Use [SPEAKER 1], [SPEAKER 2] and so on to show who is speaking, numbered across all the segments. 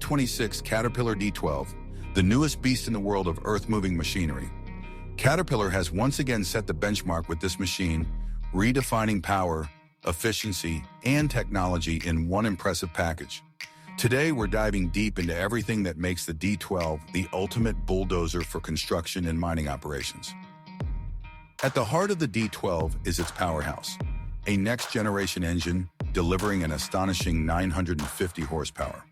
[SPEAKER 1] 2026 Caterpillar D12, the newest beast in the world of earth-moving machinery. Caterpillar has once again set the benchmark with this machine, redefining power, efficiency, and technology in one impressive package. Today, we're diving deep into everything that makes the D12 the ultimate bulldozer for construction and mining operations. At the heart of the D12 is its powerhouse, a next-generation engine delivering an astonishing 950 horsepower.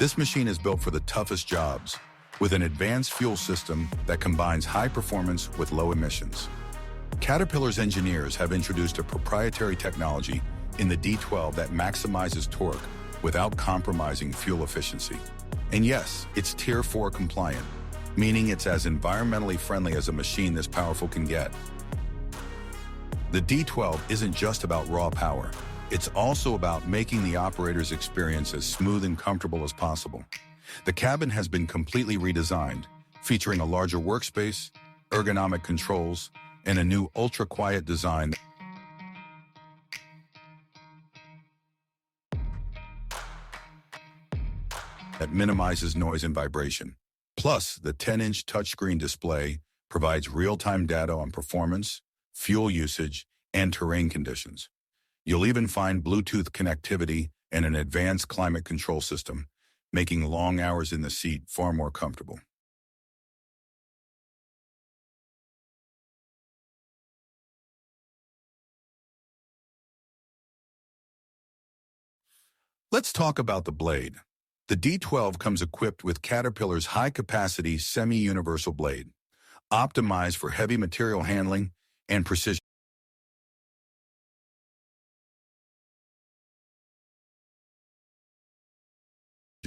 [SPEAKER 1] This machine is built for the toughest jobs, with an advanced fuel system that combines high performance with low emissions. Caterpillar's engineers have introduced a proprietary technology in the D12 that maximizes torque without compromising fuel efficiency. And yes, it's Tier 4 compliant, meaning it's as environmentally friendly as a machine this powerful can get. The D12 isn't just about raw power. It's also about making the operator's experience as smooth and comfortable as possible. The cabin has been completely redesigned, featuring a larger workspace, ergonomic controls, and a new ultra-quiet design that minimizes noise and vibration. Plus, the 10-inch touchscreen display provides real-time data on performance, fuel usage, and terrain conditions. You'll even find Bluetooth connectivity and an advanced climate control system, making long hours in the seat far more comfortable. Let's talk about the blade. The D12 comes equipped with Caterpillar's high-capacity semi-universal blade, optimized for heavy material handling and precision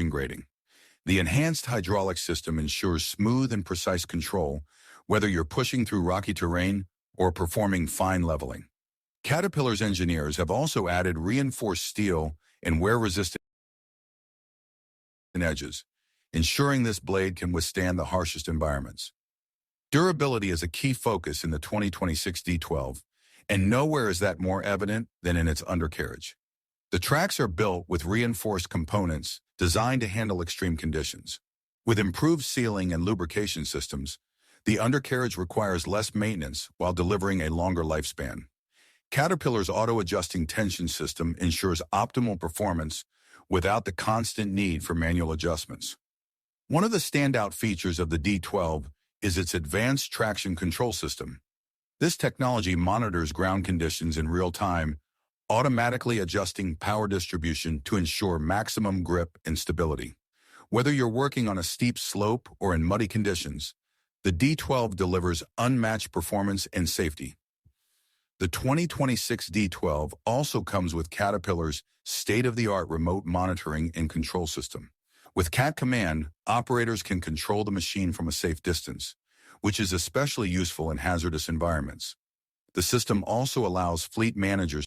[SPEAKER 1] grading. The enhanced hydraulic system ensures smooth and precise control, whether you're pushing through rocky terrain or performing fine leveling. Caterpillar's engineers have also added reinforced steel and wear-resistant edges, ensuring this blade can withstand the harshest environments. Durability is a key focus in the 2026 D12, and nowhere is that more evident than in its undercarriage. The tracks are built with reinforced components designed to handle extreme conditions. With improved sealing and lubrication systems, the undercarriage requires less maintenance while delivering a longer lifespan. Caterpillar's auto-adjusting tension system ensures optimal performance without the constant need for manual adjustments. One of the standout features of the D12 is its advanced traction control system. This technology monitors ground conditions in real time, automatically adjusting power distribution to ensure maximum grip and stability. Whether you're working on a steep slope or in muddy conditions, the D12 delivers unmatched performance and safety. The 2026 D12 also comes with Caterpillar's state-of-the-art remote monitoring and control system. With Cat Command, operators can control the machine from a safe distance, which is especially useful in hazardous environments. The system also allows fleet managers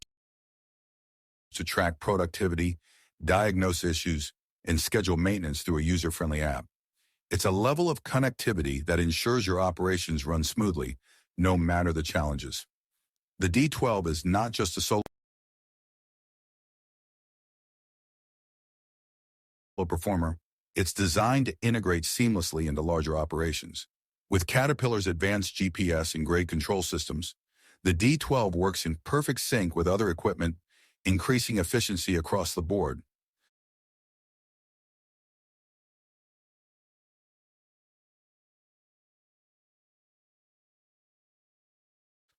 [SPEAKER 1] to track productivity, diagnose issues, and schedule maintenance through a user-friendly app. It's a level of connectivity that ensures your operations run smoothly, no matter the challenges. The D12 is not just a solo performer, it's designed to integrate seamlessly into larger operations. With Caterpillar's advanced GPS and grade control systems, the D12 works in perfect sync with other equipment, increasing efficiency across the board.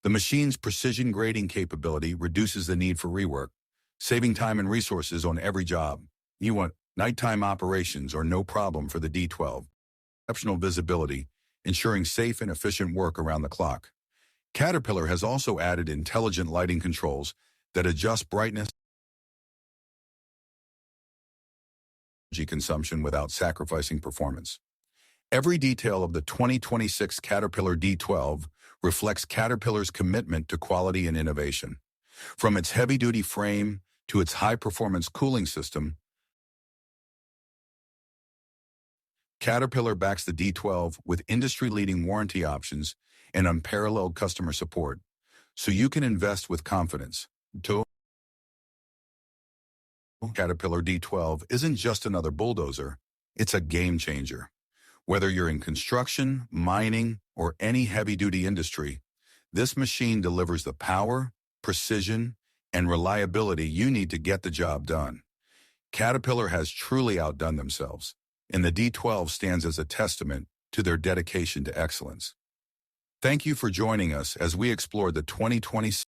[SPEAKER 1] The machine's precision grading capability reduces the need for rework, saving time and resources on every job. You want nighttime operations or no problem for the D12. Exceptional visibility, ensuring safe and efficient work around the clock. Caterpillar has also added intelligent lighting controls that adjust brightness and energy consumption without sacrificing performance. Every detail of the 2026 Caterpillar D12 reflects Caterpillar's commitment to quality and innovation. From its heavy-duty frame to its high-performance cooling system, Caterpillar backs the D12 with industry-leading warranty options and unparalleled customer support, so you can invest with confidence. Caterpillar D12 isn't just another bulldozer, It's a game changer. Whether you're in construction, mining, or any heavy-duty industry, this machine delivers the power, precision, and reliability you need to get the job done. Caterpillar has truly outdone themselves, and the D12 stands as a testament to their dedication to excellence. Thank you for joining us as we explore the 2026